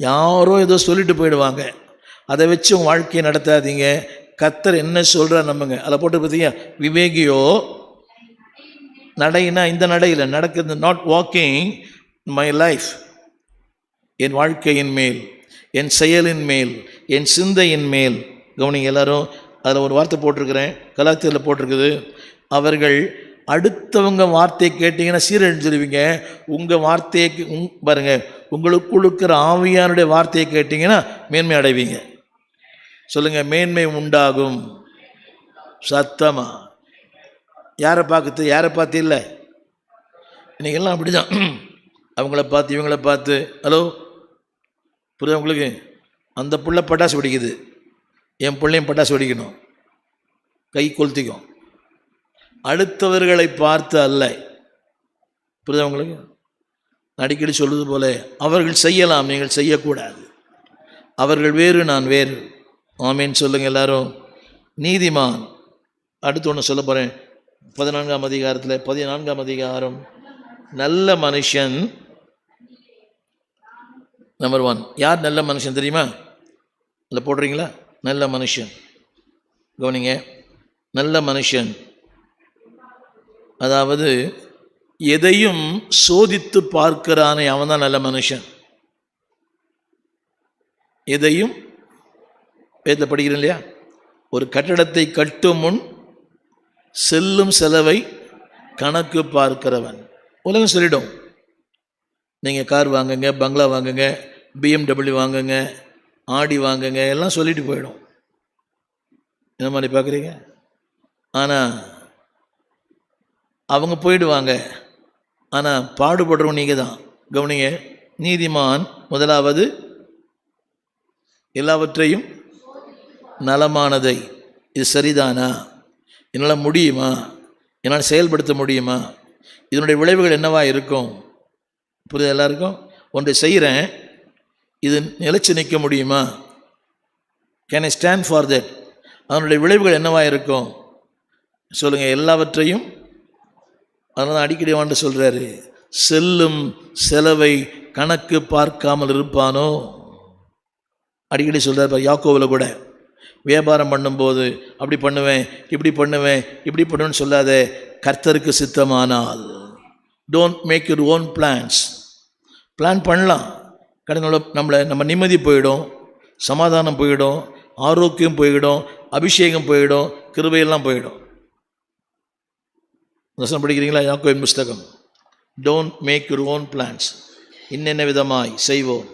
யாரோ ஏதோ சொல்லிட்டு போயிடுவாங்க. அதை வச்சு உங்கள் வாழ்க்கையை நடத்தாதீங்க. கர்த்தர் என்ன சொல்கிறா நம்புங்க. அதில் போட்டு பார்த்தீங்க, விவேகியோ நடைனா இந்த நடையில் நடக்குது, நாட் வாக்கிங் மை லைஃப், என் வாழ்க்கையின் மேல், என் செயலின் மேல், என் சிந்தையின் மேல். கவனிங்க எல்லாரும், அதில் ஒரு வார்த்தை போட்டிருக்கிறேன், கலாச்சாரத்தில் போட்டிருக்குது, அவர்கள் அடுத்தவங்க வார்த்தையை கேட்டிங்கன்னா சீரழிஞ்சிருவீங்க. உங்கள் வார்த்தையை பாருங்கள், உங்களுக்குள் இருக்கிற ஆவியானுடைய வார்த்தையை கேட்டிங்கன்னா மேன்மை அடைவீங்க. சொல்லுங்கள், மேன்மை உண்டாகும். சத்தமா யாரை பார்க்குது, யாரை பார்த்து இல்லை, இன்றைக்கெல்லாம் அப்படி தான். அவங்கள பார்த்து இவங்கள பார்த்து. ஹலோ, புரியுது உங்களுக்கு? அந்த பிள்ளை பட்டாசு வெடிக்குது, என் பிள்ளையும் பட்டாசு வெடிக்கணும், கை கொளுத்திக்கும். அடுத்தவர்களை பார்த்து அல்ல. புரியுதா உங்களுக்கு? அடிக்கடி சொல்வது போல, அவர்கள் செய்யலாம், நீங்கள் செய்யக்கூடாது. அவர்கள் வேறு, நான் வேறு. ஆமேன்னு சொல்லுங்கள் எல்லாரும். நீதிமான், அடுத்து ஒன்று சொல்ல போகிறேன். 14ஆம் அதிகாரத்தில் 14ஆம் அதிகாரம், நல்ல மனுஷன். நம்பர் 1 யார் நல்ல மனுஷன் தெரியுமா? இல்லை போடுறீங்களா? நல்ல மனுஷன். கவனிங்க, நல்ல மனுஷன் அதாவது எதையும் சோதித்து பார்க்கிறானே அவன் தான் நல்ல மனுஷன். எதையும் வேதத்தில் படிக்கிறேன் இல்லையா? ஒரு கட்டடத்தை கட்டும் முன் செல்லும் செலவை கணக்கு பார்க்கிறவன். உலகம் சொல்லிடும், நீங்கள் கார் வாங்குங்க, பங்களா வாங்குங்க, BMW வாங்குங்க, ஆடி வாங்குங்க, எல்லாம் சொல்லிட்டு போயிடும். என்ன மாதிரி பார்க்குறீங்க? ஆனால் அவங்க போயிடுவாங்க, ஆனால் பாடுபடுறவங்க நீங்கள் தான். கவனிங்க, நீதிமான் முதலாவது எல்லாவற்றையும் நலமானதை, இது சரிதானா, என்னால் முடியுமா, என்னால் செயல்படுத்த முடியுமா, இதனுடைய விளைவுகள் என்னவா இருக்கும்? புரியுது எல்லாருக்கும்? ஒன்றை செய்கிறேன், இது நிலைச்சு நிற்க முடியுமா, can I stand for that, அதனுடைய விளைவுகள் என்னவா இருக்கும் சொல்லுங்கள். எல்லாவற்றையும். அதனால தான் அடிக்கடி வாண்டு சொல்கிறாரு, செல்லும் செலவை கணக்கு பார்க்காமல் இருப்பானோ. அடிக்கடி சொல்கிறார் யாக்கோவில் கூட, வியாபாரம் பண்ணும்போது அப்படி பண்ணுவேன், இப்படி பண்ணுவேன், இப்படி பண்ணுவேன்னு சொல்லாத, கர்த்தருக்கு சித்தமானால். Don't make your own plans. Plan பண்ணலாம், கடவுளோட நம்ம நிம்மதி போயிடும், சமாதானம் போயிடும், ஆரோக்கியம் போயிடும், அபிஷேகம் போயிடும், கிருபையெல்லாம் போயிடும். வசனம் படிக்கிறீங்களா? யாக்கோபின் புஸ்தகம். Don't make your own plans. இன்னென்ன விதமாய் செய்வோம்.